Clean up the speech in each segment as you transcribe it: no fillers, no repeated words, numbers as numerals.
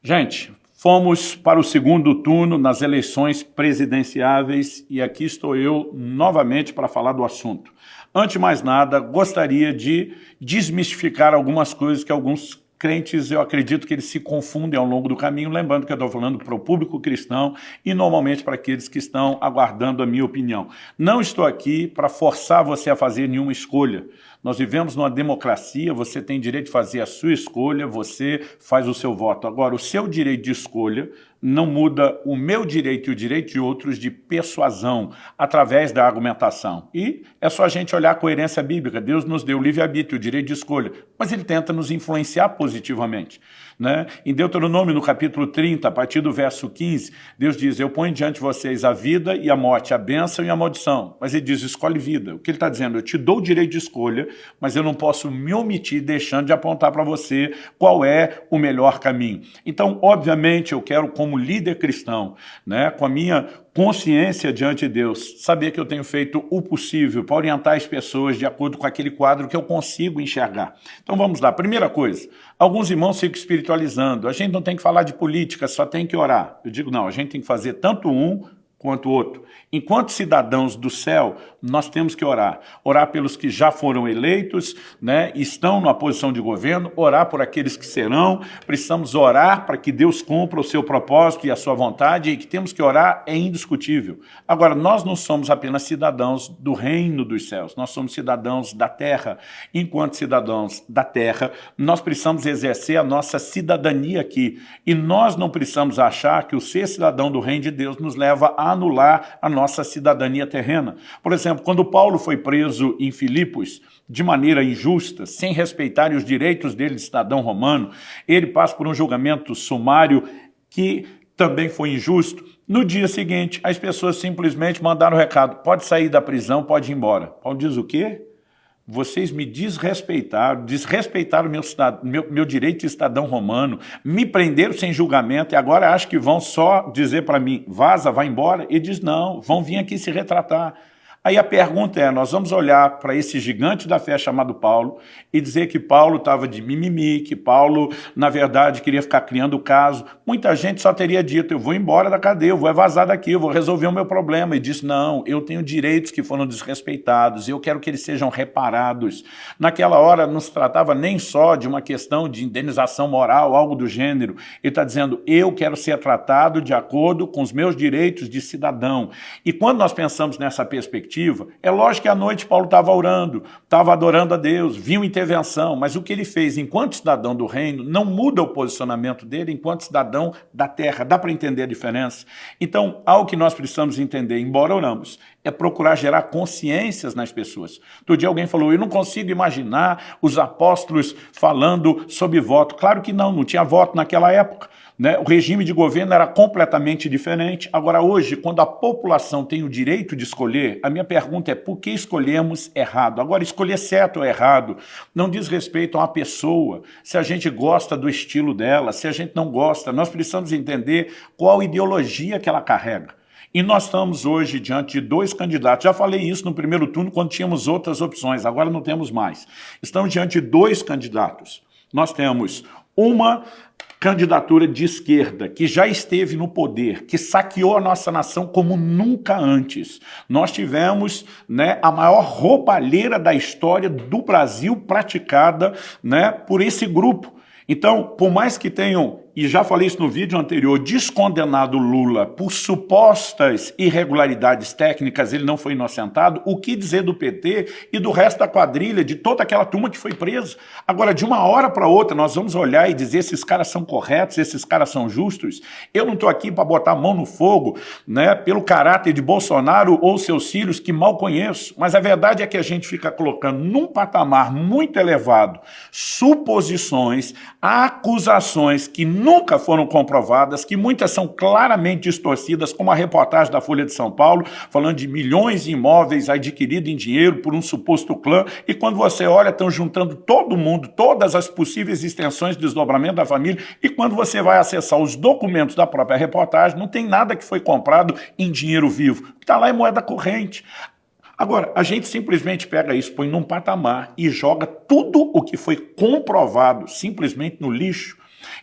Gente, fomos para o segundo turno nas eleições presidenciáveis e aqui estou eu novamente para falar do assunto. Antes de mais nada, gostaria de desmistificar algumas coisas que alguns crentes, eu acredito que eles se confundem ao longo do caminho, lembrando que eu estou falando para o público cristão e normalmente para aqueles que estão aguardando a minha opinião. Não estou aqui para forçar você a fazer nenhuma escolha. Nós vivemos numa democracia, você tem direito de fazer a sua escolha, você faz o seu voto. Agora, o seu direito de escolha não muda o meu direito e o direito de outros de persuasão, através da argumentação. E é só a gente olhar a coerência bíblica. Deus nos deu o livre-arbítrio, o direito de escolha, mas ele tenta nos influenciar positivamente. Né? Em Deuteronômio, no capítulo 30, a partir do verso 15, Deus diz, eu ponho diante de vocês a vida e a morte, a bênção e a maldição. Mas ele diz, escolhe vida. O que ele está dizendo? Eu te dou o direito de escolha, mas eu não posso me omitir deixando de apontar para você qual é o melhor caminho. Então, obviamente, eu quero, como líder cristão, né, com a minha consciência diante de Deus, saber que eu tenho feito o possível para orientar as pessoas de acordo com aquele quadro que eu consigo enxergar. Então vamos lá, primeira coisa, alguns irmãos ficam espiritualizando, a gente não tem que falar de política, só tem que orar. Eu digo, não, a gente tem que fazer tanto um quanto o outro. Enquanto cidadãos do céu, nós temos que orar. Orar pelos que já foram eleitos, né, estão numa posição de governo, orar por aqueles que serão, precisamos orar para que Deus cumpra o seu propósito e a sua vontade, e que temos que orar é indiscutível. Agora, nós não somos apenas cidadãos do reino dos céus, nós somos cidadãos da terra. Enquanto cidadãos da terra, nós precisamos exercer a nossa cidadania aqui, e nós não precisamos achar que o ser cidadão do reino de Deus nos leva a anular a nossa cidadania terrena. Por exemplo, quando Paulo foi preso em Filipos, de maneira injusta, sem respeitar os direitos dele de cidadão romano, ele passa por um julgamento sumário que também foi injusto. No dia seguinte, as pessoas simplesmente mandaram o recado, pode sair da prisão, pode ir embora. Paulo diz o quê? Vocês me desrespeitaram meu direito de cidadão romano, me prenderam sem julgamento e agora acham que vão só dizer para mim, vaza, vai embora? Ele diz, não, vão vir aqui se retratar. Aí a pergunta é, nós vamos olhar para esse gigante da fé chamado Paulo e dizer que Paulo estava de mimimi, que Paulo, na verdade, queria ficar criando caso. Muita gente só teria dito, eu vou embora da cadeia, eu vou vazar daqui, eu vou resolver o meu problema. E disse, não, eu tenho direitos que foram desrespeitados, eu quero que eles sejam reparados. Naquela hora não se tratava nem só de uma questão de indenização moral, algo do gênero. Ele está dizendo, eu quero ser tratado de acordo com os meus direitos de cidadão. E quando nós pensamos nessa perspectiva, é lógico que à noite Paulo estava orando, estava adorando a Deus, viu intervenção, mas o que ele fez enquanto cidadão do reino não muda o posicionamento dele enquanto cidadão da terra. Dá para entender a diferença? Então, algo que nós precisamos entender, embora oramos, é procurar gerar consciências nas pessoas. Outro dia alguém falou, eu não consigo imaginar os apóstolos falando sobre voto. Claro que não tinha voto naquela época. Né? O regime de governo era completamente diferente. Agora, hoje, quando a população tem o direito de escolher, a minha pergunta é por que escolhemos errado? Agora, escolher certo ou errado não diz respeito a uma pessoa, se a gente gosta do estilo dela, se a gente não gosta. Nós precisamos entender qual ideologia que ela carrega. E nós estamos hoje diante de dois candidatos. Já falei isso no primeiro turno quando tínhamos outras opções, agora não temos mais. Estamos diante de dois candidatos. Nós temos uma candidatura de esquerda, que já esteve no poder, que saqueou a nossa nação como nunca antes. Nós tivemos, né, a maior roubalheira da história do Brasil praticada, né, por esse grupo. Então, por mais que tenham, e já falei isso no vídeo anterior, descondenado Lula por supostas irregularidades técnicas, ele não foi inocentado, o que dizer do PT e do resto da quadrilha, de toda aquela turma que foi presa? Agora, de uma hora para outra, nós vamos olhar e dizer esses caras são corretos, esses caras são justos? Eu não estou aqui para botar a mão no fogo, né, pelo caráter de Bolsonaro ou seus filhos, que mal conheço, mas a verdade é que a gente fica colocando num patamar muito elevado suposições, acusações que nunca foram comprovadas, que muitas são claramente distorcidas, como a reportagem da Folha de São Paulo, falando de milhões de imóveis adquiridos em dinheiro por um suposto clã, e quando você olha, estão juntando todo mundo, todas as possíveis extensões de desdobramento da família, e quando você vai acessar os documentos da própria reportagem, não tem nada que foi comprado em dinheiro vivo, o que está lá é moeda corrente. Agora, a gente simplesmente pega isso, põe num patamar e joga tudo o que foi comprovado simplesmente no lixo.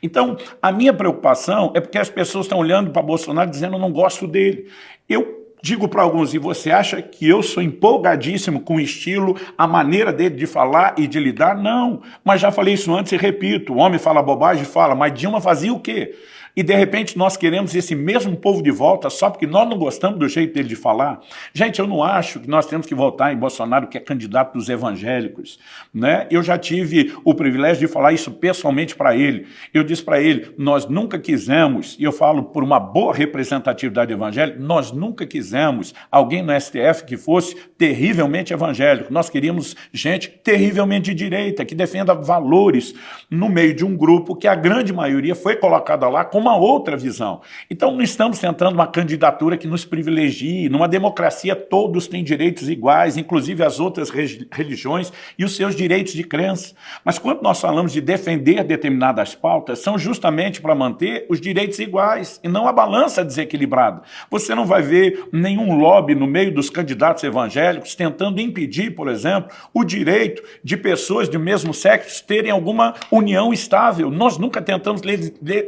Então, a minha preocupação é porque as pessoas estão olhando para Bolsonaro dizendo eu não gosto dele. Eu digo para alguns, e você acha que eu sou empolgadíssimo com o estilo, a maneira dele de falar e de lidar? Não, mas já falei isso antes e repito, o homem fala bobagem, fala, mas Dilma fazia o quê? E de repente nós queremos esse mesmo povo de volta só porque nós não gostamos do jeito dele de falar? Gente, eu não acho que nós temos que votar em Bolsonaro, que é candidato dos evangélicos, né? Eu já tive o privilégio de falar isso pessoalmente para ele. Eu disse para ele, nós nunca quisemos, e eu falo por uma boa representatividade evangélica, nós nunca quisemos alguém no STF que fosse terrivelmente evangélico. Nós queríamos gente terrivelmente de direita, que defenda valores no meio de um grupo que a grande maioria foi colocada lá com uma outra visão. Então não estamos tentando uma candidatura que nos privilegie. Numa democracia todos têm direitos iguais, inclusive as outras religiões e os seus direitos de crença. Mas quando nós falamos de defender determinadas pautas, são justamente para manter os direitos iguais e não a balança desequilibrada. Você não vai ver nenhum lobby no meio dos candidatos evangélicos tentando impedir, por exemplo, o direito de pessoas do mesmo sexo terem alguma união estável. Nós nunca tentamos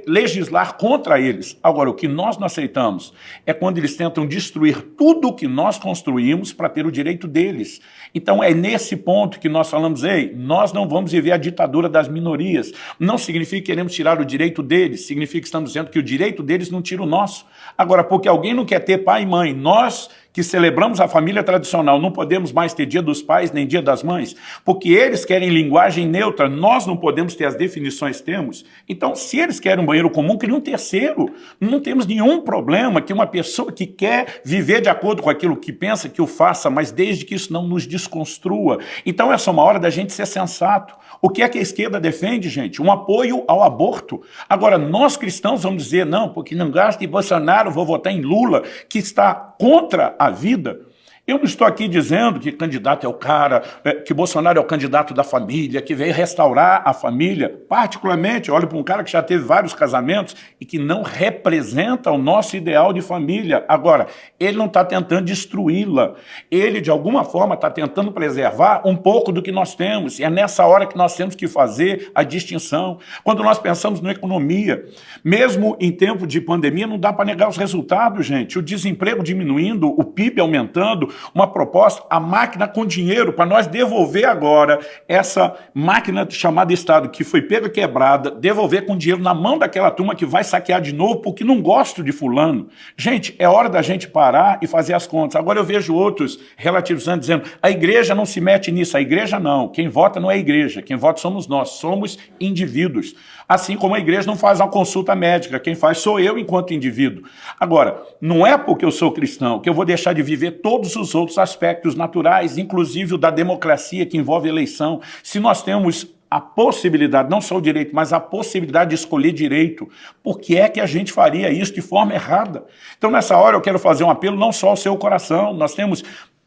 legislar contra eles. Agora, o que nós não aceitamos é quando eles tentam destruir tudo o que nós construímos para ter o direito deles. Então é nesse ponto que nós falamos, ei, nós não vamos viver a ditadura das minorias. Não significa que queremos tirar o direito deles, significa que estamos dizendo que o direito deles não tira o nosso. Agora, porque alguém não quer ter pai e mãe, nós que celebramos a família tradicional, não podemos mais ter dia dos pais nem dia das mães, porque eles querem linguagem neutra, nós não podemos ter as definições que temos. Então, se eles querem um banheiro comum, cria um terceiro. Não temos nenhum problema que uma pessoa que quer viver de acordo com aquilo que pensa, que o faça, mas desde que isso não nos desconstrua. Então, essa é uma hora da gente ser sensato. O que é que a esquerda defende, gente? Um apoio ao aborto. Agora, nós cristãos vamos dizer, não, porque não gosto de Bolsonaro, vou votar em Lula, que está contra a vida. Eu não estou aqui dizendo que candidato é o cara, que Bolsonaro é o candidato da família, que veio restaurar a família. Particularmente, olho para um cara que já teve vários casamentos e que não representa o nosso ideal de família. Agora, ele não está tentando destruí-la. Ele, de alguma forma, está tentando preservar um pouco do que nós temos. E é nessa hora que nós temos que fazer a distinção. Quando nós pensamos na economia, mesmo em tempo de pandemia, não dá para negar os resultados, gente. O desemprego diminuindo, o PIB aumentando, uma proposta, a máquina com dinheiro, para nós devolver agora essa máquina chamada Estado, que foi pega quebrada, devolver com dinheiro na mão daquela turma que vai saquear de novo, porque não gosto de fulano. Gente, é hora da gente parar e fazer as contas. Agora eu vejo outros relativizando, dizendo, a igreja não se mete nisso, a igreja não, quem vota não é a igreja, quem vota somos nós, somos indivíduos. Assim como a igreja não faz uma consulta médica, quem faz sou eu enquanto indivíduo. Agora, não é porque eu sou cristão que eu vou deixar de viver todos os outros aspectos naturais, inclusive o da democracia que envolve eleição. Se nós temos a possibilidade, não só o direito, mas a possibilidade de escolher direito, por que é que a gente faria isso de forma errada? Então, nessa hora, eu quero fazer um apelo não só ao seu coração, nós temos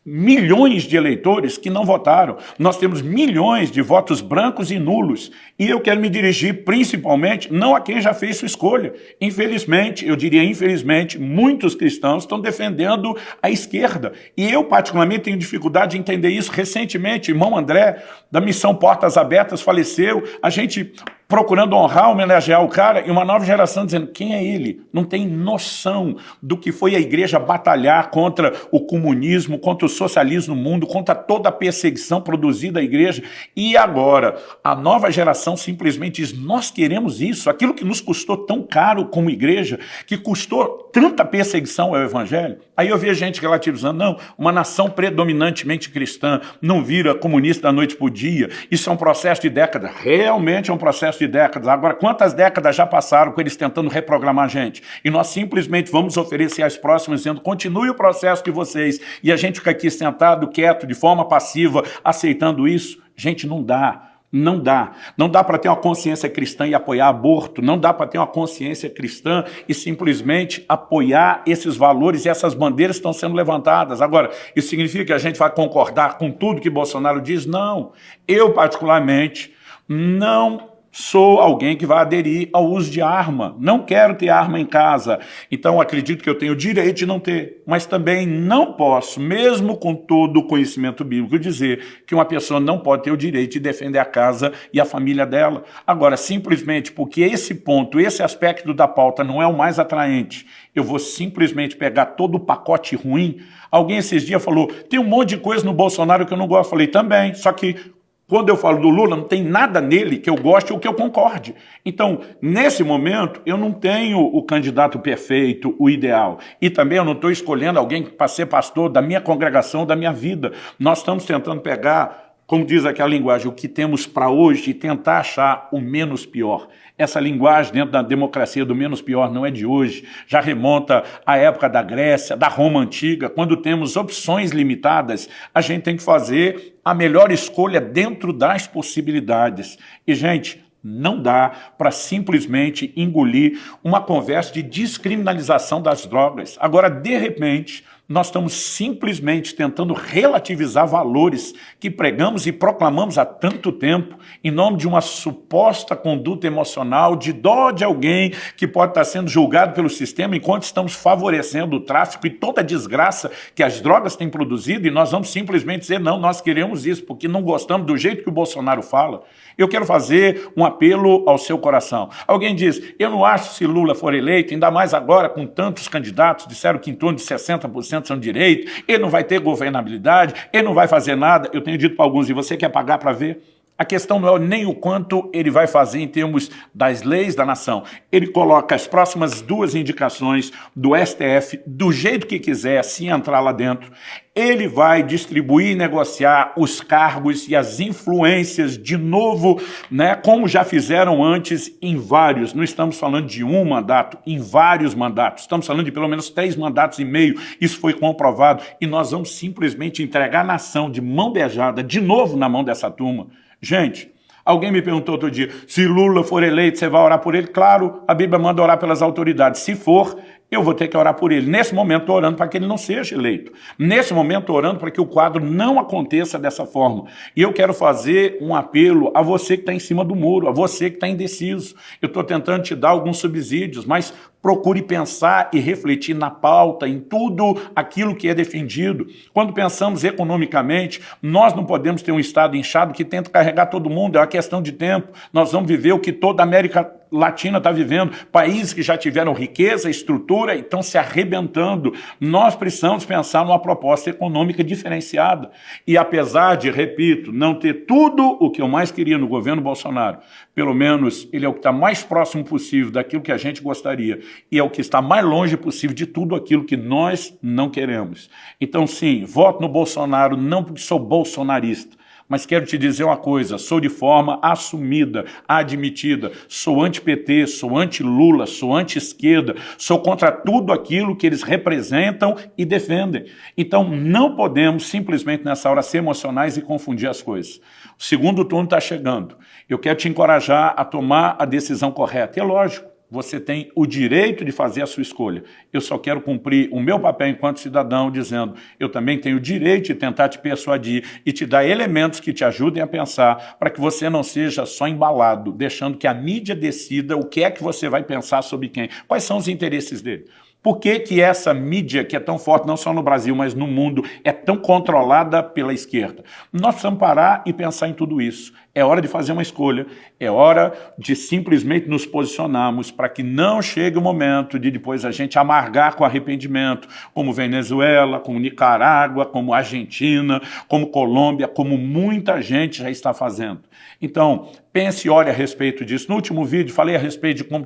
milhões de eleitores que não votaram. Nós temos milhões de votos brancos e nulos. E eu quero me dirigir principalmente não a quem já fez sua escolha. Infelizmente, eu diria infelizmente, muitos cristãos estão defendendo a esquerda. E eu particularmente tenho dificuldade de entender isso. Recentemente, irmão André, da Missão Portas Abertas, faleceu. A gente procurando honrar, homenagear o cara, e uma nova geração dizendo, quem é ele? Não tem noção do que foi a igreja batalhar contra o comunismo, contra o socialismo no mundo, contra toda a perseguição produzida à igreja. E agora, a nova geração simplesmente diz, nós queremos isso, aquilo que nos custou tão caro como igreja, que custou tanta perseguição ao evangelho. Aí eu vejo gente relativizando, não, uma nação predominantemente cristã não vira comunista da noite para o dia, isso é um processo de décadas. Realmente é um processo de décadas. Agora, quantas décadas já passaram com eles tentando reprogramar a gente? E nós simplesmente vamos oferecer às próximas dizendo, continue o processo de vocês, e a gente fica aqui sentado, quieto, de forma passiva, aceitando isso? Gente, não dá. Não dá. Não dá para ter uma consciência cristã e apoiar aborto. Não dá para ter uma consciência cristã e simplesmente apoiar esses valores e essas bandeiras que estão sendo levantadas. Agora, isso significa que a gente vai concordar com tudo que Bolsonaro diz? Não. Eu, particularmente, não Sou alguém que vai aderir ao uso de arma. Não quero ter arma em casa. Então, acredito que eu tenho o direito de não ter. Mas também não posso, mesmo com todo o conhecimento bíblico, dizer que uma pessoa não pode ter o direito de defender a casa e a família dela. Agora, simplesmente porque esse ponto, esse aspecto da pauta não é o mais atraente, eu vou simplesmente pegar todo o pacote ruim. Alguém esses dias falou, tem um monte de coisa no Bolsonaro que eu não gosto. Eu falei, também, só que quando eu falo do Lula, não tem nada nele que eu goste ou que eu concorde. Então, nesse momento, eu não tenho o candidato perfeito, o ideal. E também eu não estou escolhendo alguém para ser pastor da minha congregação, da minha vida. Nós estamos tentando pegar, como diz aquela linguagem, o que temos para hoje e tentar achar o menos pior. Essa linguagem dentro da democracia do menos pior não é de hoje, já remonta à época da Grécia, da Roma Antiga. Quando temos opções limitadas, a gente tem que fazer a melhor escolha dentro das possibilidades. E, gente, não dá para simplesmente engolir uma conversa de descriminalização das drogas. Agora, de repente, nós estamos simplesmente tentando relativizar valores que pregamos e proclamamos há tanto tempo em nome de uma suposta conduta emocional, de dó de alguém que pode estar sendo julgado pelo sistema, enquanto estamos favorecendo o tráfico e toda a desgraça que as drogas têm produzido, e nós vamos simplesmente dizer, não, nós queremos isso, porque não gostamos do jeito que o Bolsonaro fala. Eu quero fazer um apelo ao seu coração. Alguém diz, eu não acho que se Lula for eleito, ainda mais agora com tantos candidatos, disseram que em torno de 60% são de direita, ele não vai ter governabilidade, ele não vai fazer nada. Eu tenho dito para alguns, e você quer pagar para ver? A questão não é nem o quanto ele vai fazer em termos das leis da nação. Ele coloca as próximas 2 indicações do STF do jeito que quiser, se entrar lá dentro. Ele vai distribuir e negociar os cargos e as influências de novo, né, como já fizeram antes em vários. Não estamos falando de um mandato, em vários mandatos. Estamos falando de pelo menos 3 mandatos e meio. Isso foi comprovado. E nós vamos simplesmente entregar a nação de mão beijada, de novo na mão dessa turma. Gente, alguém me perguntou outro dia, se Lula for eleito, você vai orar por ele? Claro, a Bíblia manda orar pelas autoridades. Se for, eu vou ter que orar por ele. Nesse momento, estou orando para que ele não seja eleito. Nesse momento, estou orando para que o quadro não aconteça dessa forma. E eu quero fazer um apelo a você que está em cima do muro, a você que está indeciso. Eu estou tentando te dar alguns subsídios, mas procure pensar e refletir na pauta, em tudo aquilo que é defendido. Quando pensamos economicamente, nós não podemos ter um Estado inchado que tenta carregar todo mundo, é uma questão de tempo. Nós vamos viver o que toda a América Latina está vivendo, países que já tiveram riqueza, estrutura e estão se arrebentando. Nós precisamos pensar numa proposta econômica diferenciada. E apesar de, repito, não ter tudo o que eu mais queria no governo Bolsonaro, pelo menos ele é o que está mais próximo possível daquilo que a gente gostaria e é o que está mais longe possível de tudo aquilo que nós não queremos. Então, sim, voto no Bolsonaro não porque sou bolsonarista, mas quero te dizer uma coisa, sou de forma assumida, admitida, sou anti-PT, sou anti-Lula, sou anti-esquerda, sou contra tudo aquilo que eles representam e defendem. Então não podemos simplesmente nessa hora ser emocionais e confundir as coisas. O segundo turno está chegando, eu quero te encorajar a tomar a decisão correta, e é lógico, você tem o direito de fazer a sua escolha. Eu só quero cumprir o meu papel enquanto cidadão, dizendo, eu também tenho o direito de tentar te persuadir e te dar elementos que te ajudem a pensar, para que você não seja só embalado, deixando que a mídia decida o que é que você vai pensar sobre quem. Quais são os interesses dele? Por que que essa mídia, que é tão forte, não só no Brasil, mas no mundo, é tão controlada pela esquerda? Nós precisamos parar e pensar em tudo isso. É hora de fazer uma escolha, é hora de simplesmente nos posicionarmos para que não chegue o momento de depois a gente amargar com arrependimento, como Venezuela, como Nicarágua, como Argentina, como Colômbia, como muita gente já está fazendo. Então, pense e ore a respeito disso. No último vídeo falei a respeito de como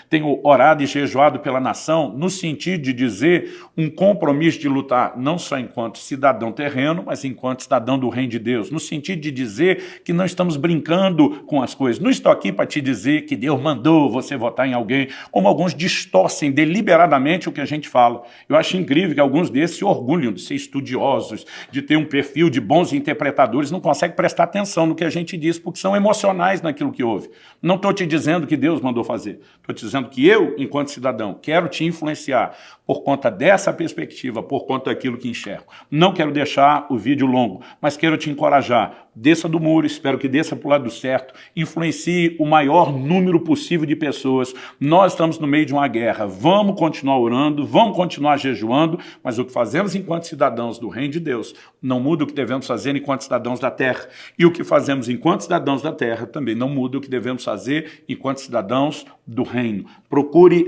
tenho orado e jejuado pela nação, no sentido de dizer um compromisso de lutar, não só enquanto cidadão terreno, mas enquanto cidadão do reino de Deus, no sentido de dizer que não estamos brincando com as coisas. Não estou aqui para te dizer que Deus mandou você votar em alguém, como alguns distorcem deliberadamente o que a gente fala. Eu acho incrível que alguns desses se orgulham de ser estudiosos, de ter um perfil de bons interpretadores, não conseguem prestar atenção no que a gente diz, porque são emocionais naquilo que houve. Não estou te dizendo que Deus mandou fazer. Estou te dizendo que eu, enquanto cidadão, quero te influenciar por conta dessa perspectiva, por conta daquilo que enxergo. Não quero deixar o vídeo longo, mas quero te encorajar. desça do muro, espero que desça para o lado certo, influencie o maior número possível de pessoas. Nós estamos no meio de uma guerra, vamos continuar orando, vamos continuar jejuando, mas o que fazemos enquanto cidadãos do reino de Deus não muda o que devemos fazer enquanto cidadãos da terra. E o que fazemos enquanto cidadãos da terra também não muda o que devemos fazer enquanto cidadãos do reino. Procure